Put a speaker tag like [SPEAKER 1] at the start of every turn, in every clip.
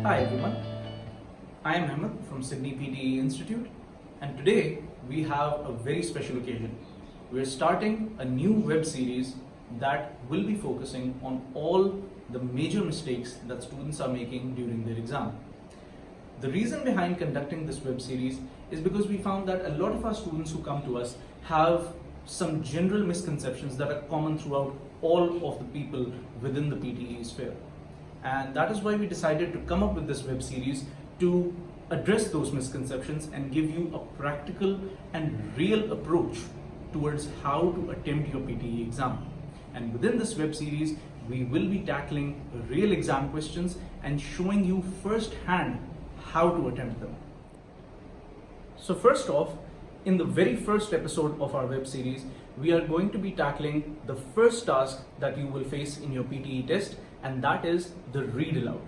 [SPEAKER 1] Hi everyone, I am Ahmed from Sydney PTE Institute, and today we have a very special occasion. We're starting a new web series that will be focusing on all the major mistakes that students are making during their exam. The reason behind conducting this web series is because we found that a lot of our students who come to us have some general misconceptions that are common throughout all of the people within the PTE sphere. And that is why we decided to come up with this web series to address those misconceptions and give you a practical and real approach towards how to attempt your PTE exam. And within this web series, we will be tackling real exam questions and showing you firsthand how to attempt them. So first off, in the very first episode of our web series, we are going to be tackling the first task that you will face in your PTE test, and that is the read aloud.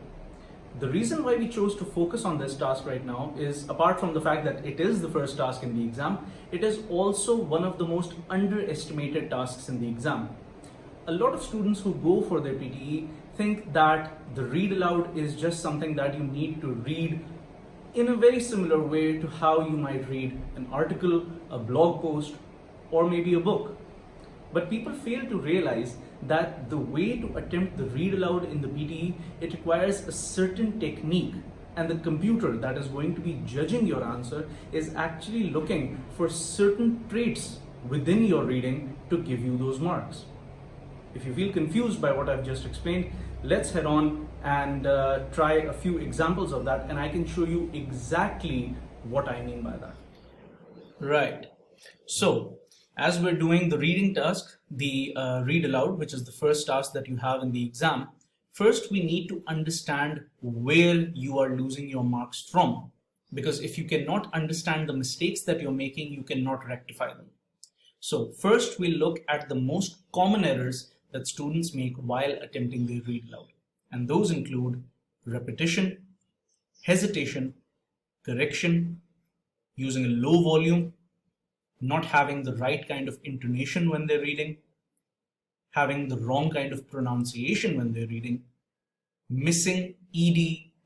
[SPEAKER 1] The reason why we chose to focus on this task right now is, apart from the fact that it is the first task in the exam, it is also one of the most underestimated tasks in the exam. A lot of students who go for their PTE think that the read aloud is just something that you need to read in a very similar way to how you might read an article, a blog post, or maybe a book. But people fail to realize that the way to attempt the read aloud in the PTE, it requires a certain technique, and the computer that is going to be judging your answer is actually looking for certain traits within your reading to give you those marks. If you feel confused by what I've just explained, let's head on and try a few examples of that, and I can show you exactly what I mean by that. Right. So, as we're doing the reading task, the read aloud, which is the first task that you have in the exam, first we need to understand where you are losing your marks from. Because if you cannot understand the mistakes that you're making, you cannot rectify them. So first we'll look at the most common errors that students make while attempting the read aloud. And those include repetition, hesitation, correction, using a low volume, not having the right kind of intonation when they're reading, having the wrong kind of pronunciation when they're reading, missing ed,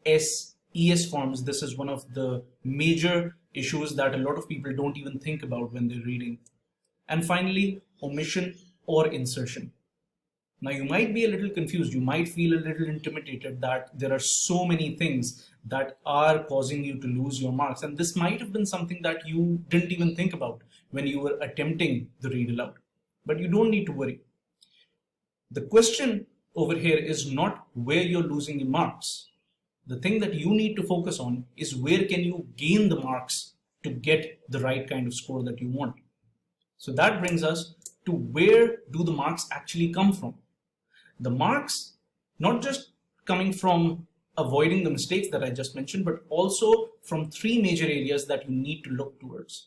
[SPEAKER 1] s, es forms. This is one of the major issues that a lot of people don't even think about when they're reading. And finally, omission or insertion. Now you might be a little confused, you might feel a little intimidated that there are so many things that are causing you to lose your marks, and this might have been something that you didn't even think about when you were attempting the read aloud. But you don't need to worry. The question over here is not where you're losing the marks. The thing that you need to focus on is where can you gain the marks to get the right kind of score that you want. So that brings us to where do the marks actually come from. The marks not just coming from avoiding the mistakes that I just mentioned, but also from three major areas that you need to look towards.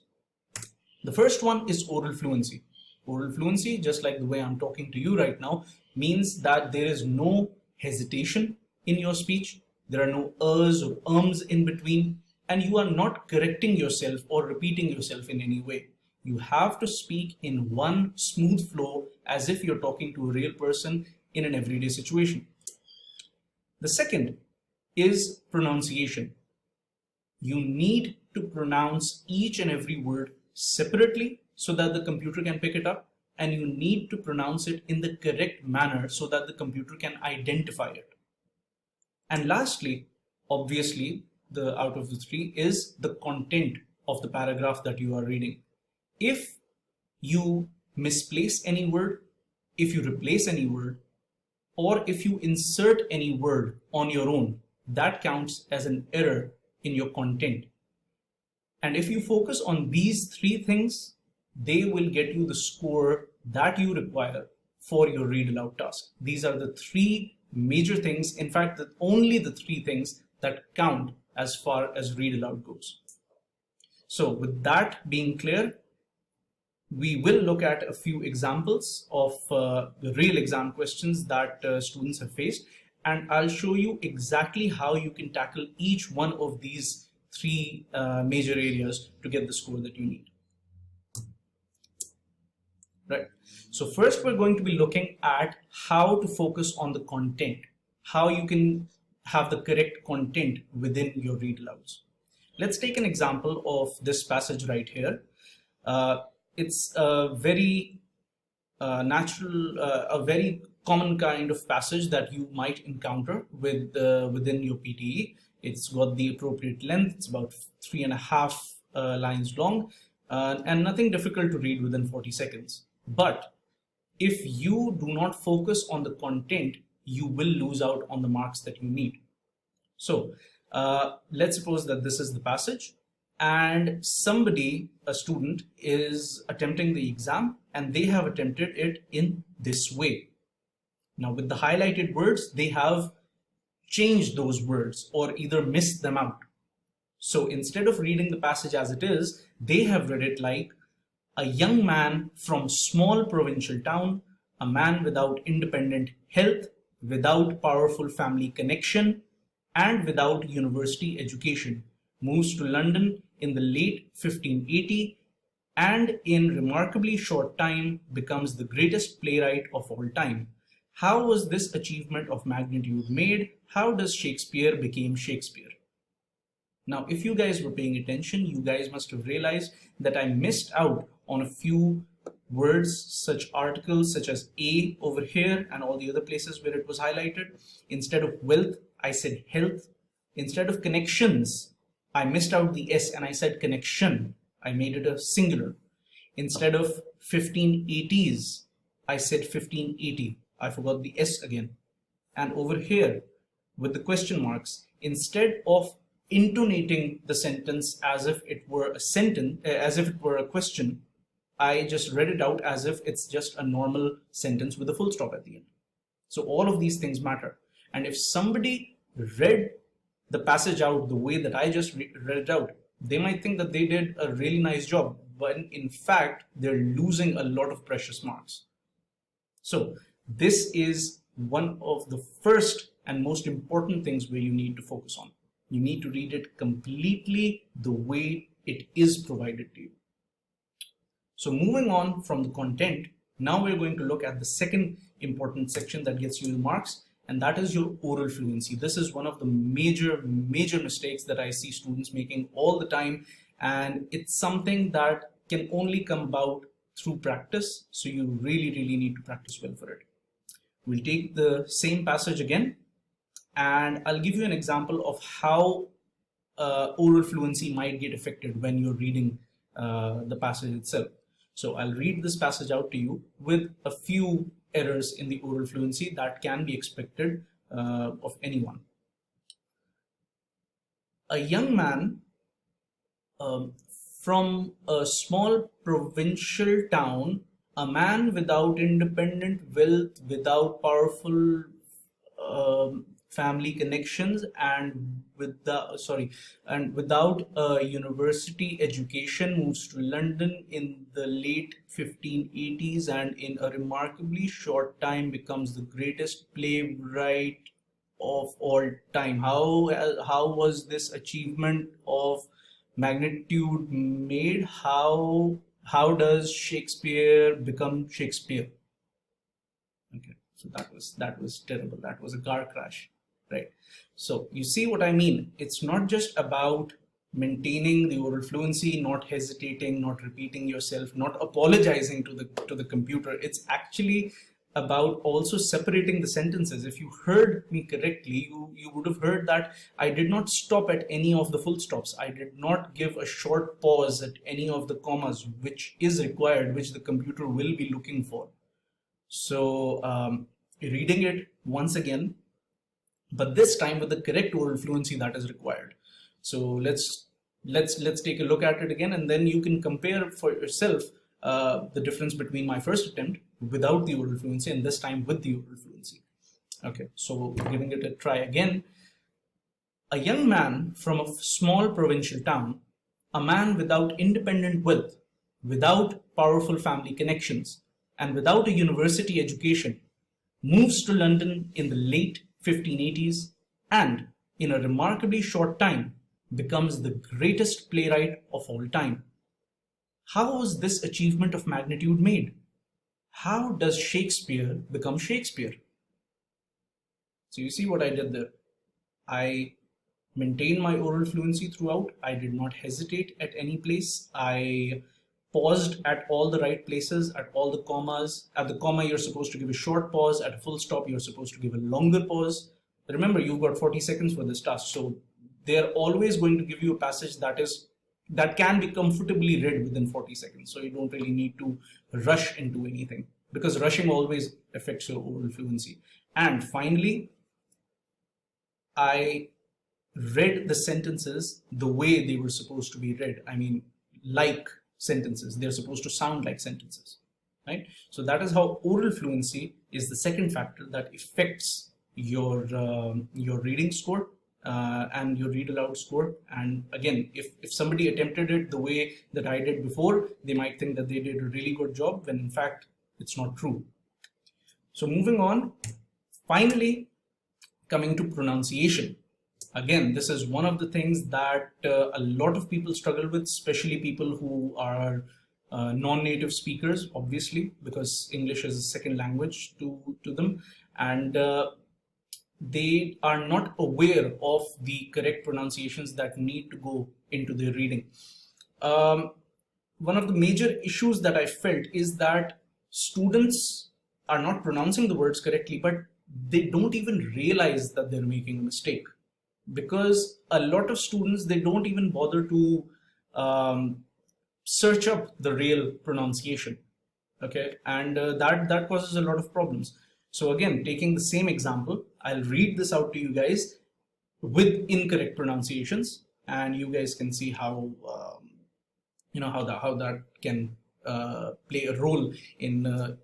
[SPEAKER 1] The first one is oral fluency. Oral fluency, just like the way I'm talking to you right now, means that there is no hesitation in your speech. There are no ers or ums in between, and you are not correcting yourself or repeating yourself in any way. You have to speak in one smooth flow as if you're talking to a real person in an everyday situation. The second is pronunciation. You need to pronounce each and every word separately so that the computer can pick it up, and you need to pronounce it in the correct manner so that the computer can identify it. And lastly, obviously, the out of the three is the content of the paragraph that you are reading. If you misplace any word, if you replace any word, or if you insert any word on your own, that counts as an error in your content. And if you focus on these three things, they will get you the score that you require for your read aloud task. These are the three major things, in fact, only the three things that count as far as read aloud goes. So with that being clear, we will look at a few examples of the real exam questions that students have faced, and I'll show you exactly how you can tackle each one of these three major areas to get the score that you need. Right. So first we're going to be looking at how to focus on the content, how you can have the correct content within your read alouds. Let's take an example of this passage right here. It's a very a very common kind of passage that you might encounter within your PTE. It's got the appropriate length. It's about 3.5 lines long, and nothing difficult to read within 40 seconds. But if you do not focus on the content, you will lose out on the marks that you need. So let's suppose that this is the passage, and somebody, a student, is attempting the exam and they have attempted it in this way. Now with the highlighted words, they have changed those words or either missed them out. So instead of reading the passage as it is, they have read it like, a young man from small provincial town, a man without independent health, without powerful family connection, and without university education, moves to London in the late 1580 and in remarkably short time becomes the greatest playwright of all time. How was this achievement of magnitude made? How does Shakespeare become Shakespeare? Now, if you guys were paying attention, you guys must have realized that I missed out on a few words, such articles such as A over here and all the other places where it was highlighted. Instead of wealth, I said health. Instead of connections, I missed out the S and I said connection. I made it a singular. Instead of 1580s, I said 1580. I forgot the S again. And over here, with the question marks, instead of intonating the sentence as if it were a sentence, as if it were a question, I just read it out as if it's just a normal sentence with a full stop at the end. So all of these things matter. And if somebody read the passage out the way that I just read it out, they might think that they did a really nice job, but in fact, they're losing a lot of precious marks. So this is one of the first and most important things where you need to focus on. You need to read it completely the way it is provided to you. So moving on from the content, now we're going to look at the second important section that gets you the marks, and that is your oral fluency. This is one of the major mistakes that I see students making all the time, and it's something that can only come about through practice. So you really need to practice well for it. We'll take the same passage again, and I'll give you an example of how oral fluency might get affected when you're reading the passage itself. So I'll read this passage out to you with a few errors in the oral fluency that can be expected of anyone. A young man from a small provincial town, a man without independent wealth, without powerful family connections, and without a university education, moves to London in the late 1580s and in a remarkably short time becomes the greatest playwright of all time. How was this achievement of magnitude made? How does Shakespeare become Shakespeare? Okay, so that was terrible. That was a car crash, right? So you see what I mean? It's not just about maintaining the oral fluency, not hesitating, not repeating yourself, not apologizing to the computer. It's actually about also separating the sentences. If you heard me correctly, you would have heard that I did not stop at any of the full stops. I did not give a short pause at any of the commas, which is required, which the computer will be looking for. So reading it once again, but this time with the correct oral fluency that is required. So let's take a look at it again, and then you can compare for yourself the difference between my first attempt without the oral fluency and this time with the oral fluency. Okay, so giving it a try again. A young man from a small provincial town, a man without independent wealth, without powerful family connections, and without a university education, moves to London in the late 1580s and, in a remarkably short time, becomes the greatest playwright of all time. How was this achievement of magnitude made? How does Shakespeare become Shakespeare? So you see what I did there. I maintained my oral fluency throughout. I did not hesitate at any place. I paused at all the right places, at all the commas. At the comma, you're supposed to give a short pause. At a full stop, you're supposed to give a longer pause. Remember, you've got 40 seconds for this task. So they're always going to give you a passage that can be comfortably read within 40 seconds. So you don't really need to rush into anything, because rushing always affects your oral fluency. And finally, I read the sentences the way they were supposed to be read. I mean, like sentences. They're supposed to sound like sentences, right? So that is how oral fluency is the second factor that affects your reading score and your read aloud score. And again, if somebody attempted it the way that I did before, they might think that they did a really good job, when in fact it's not true. So moving on, finally, coming to pronunciation. Again, this is one of the things that a lot of people struggle with, especially people who are non-native speakers, obviously, because English is a second language to them, and they are not aware of the correct pronunciations that need to go into their reading. One of the major issues that I felt is that students are not pronouncing the words correctly, but they don't even realize that they're making a mistake, because a lot of students, they don't even bother to search up the real pronunciation. Okay, and that causes a lot of problems. So again, taking the same example, I'll read this out to you guys with incorrect pronunciations, and you guys can see how how that can play a role in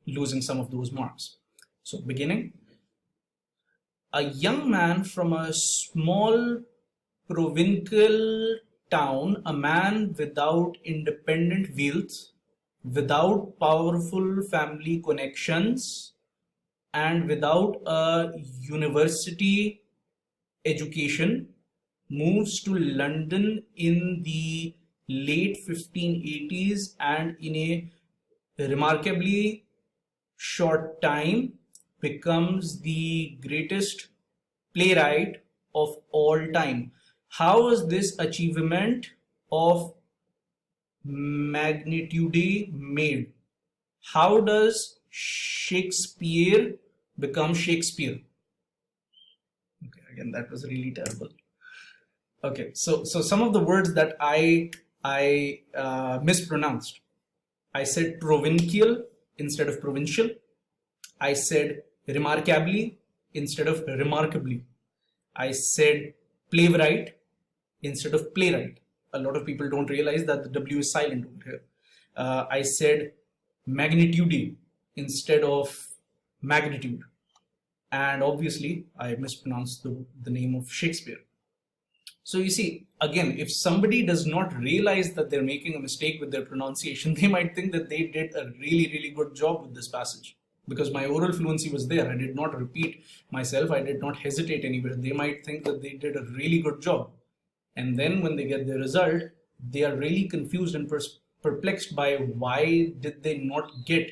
[SPEAKER 1] losing some of those marks. So beginning, a young man from a small provincial town, a man without independent wealth, without powerful family connections, and without a university education, moves to London in the late 1580s, and in a remarkably short time becomes the greatest playwright of all time. How is this achievement of magnitude made? How does Shakespeare become Shakespeare? Okay, again, that was really terrible. Okay, so some of the words that I mispronounced. I said provincial instead of provincial. I said remarkably instead of remarkably. I said playwright instead of playwright. A lot of people don't realize that the W is silent over here. I said magnitude instead of magnitude. And obviously, I mispronounced the name of Shakespeare. So you see, again, if somebody does not realize that they're making a mistake with their pronunciation, they might think that they did a really, really good job with this passage, because my oral fluency was there. I did not repeat myself. I did not hesitate anywhere. They might think that they did a really good job. And then when they get their result, they are really confused and perplexed by why did they not get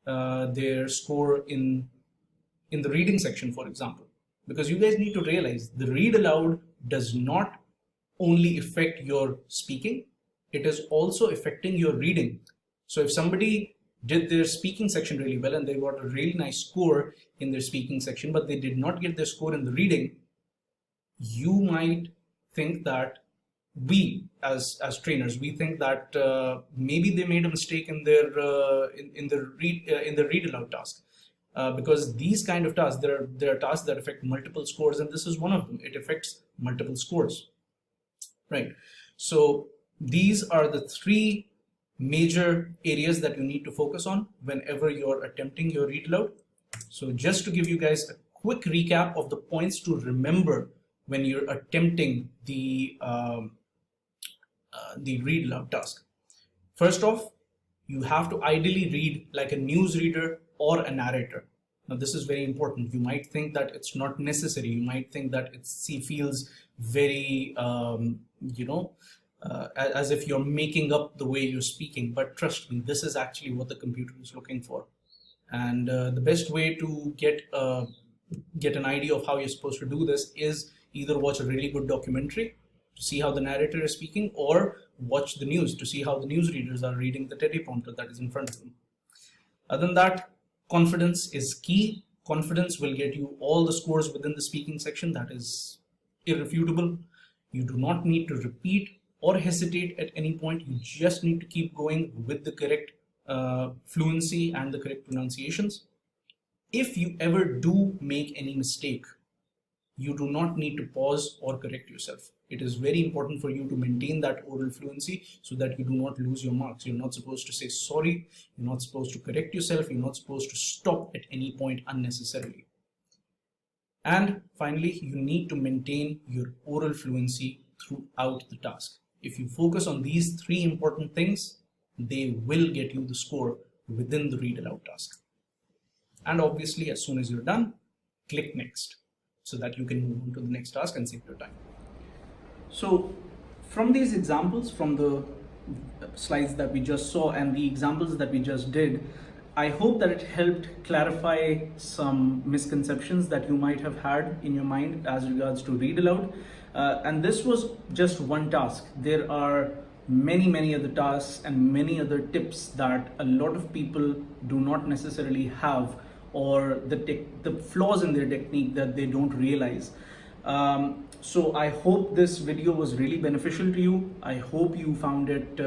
[SPEAKER 1] their score in the reading section, for example. Because you guys need to realize the read aloud does not only affect your speaking, it is also affecting your reading. So if somebody did their speaking section really well and they got a really nice score in their speaking section, but they did not get their score in the reading, you might think that we as trainers, we think that maybe they made a mistake in their in the read aloud task. Because these kind of tasks, there are tasks that affect multiple scores, and this is one of them. It affects multiple scores, right? So these are the three major areas that you need to focus on whenever you're attempting your read aloud. So just to give you guys a quick recap of the points to remember when you're attempting the read aloud task. First off, you have to ideally read like a newsreader or a narrator. Now this is very important. You might think that it's not necessary. You might think that it feels very, as if you're making up the way you're speaking. But trust me, this is actually what the computer is looking for. And the best way to get a get an idea of how you're supposed to do this is either watch a really good documentary to see how the narrator is speaking, or watch the news to see how the newsreaders are reading the teleprompter that is in front of them. Other than that, confidence is key. Confidence will get you all the scores within the speaking section. That is irrefutable. You do not need to repeat or hesitate at any point. You just need to keep going with the correct fluency and the correct pronunciations. If you ever do make any mistake, you do not need to pause or correct yourself. It is very important for you to maintain that oral fluency so that you do not lose your marks. You're not supposed to say sorry. You're not supposed to correct yourself. You're not supposed to stop at any point unnecessarily. And finally, you need to maintain your oral fluency throughout the task. If you focus on these three important things, they will get you the score within the read aloud task. And obviously, as soon as you're done, click next so that you can move on to the next task and save your time. So from these examples, from the slides that we just saw and the examples that we just did, I hope that it helped clarify some misconceptions that you might have had in your mind as regards to read aloud. And this was just one task. There are many other tasks and many other tips that a lot of people do not necessarily have, or the flaws in their technique that they don't realize. So I hope this video was really beneficial to you. I hope you found it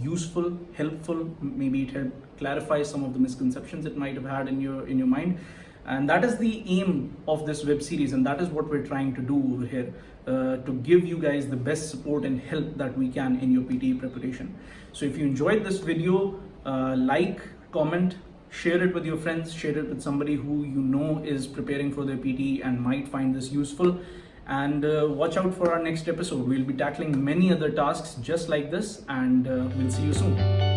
[SPEAKER 1] useful, helpful. Maybe it helped clarify some of the misconceptions it might have had in your mind. And that is the aim of this web series, and that is what we're trying to do over here, to give you guys the best support and help that we can in your PTE preparation. So if you enjoyed this video, like, comment, share it with your friends, share it with somebody who you know is preparing for their PTE and might find this useful. And watch out for our next episode. We'll be tackling many other tasks just like this, and we'll see you soon.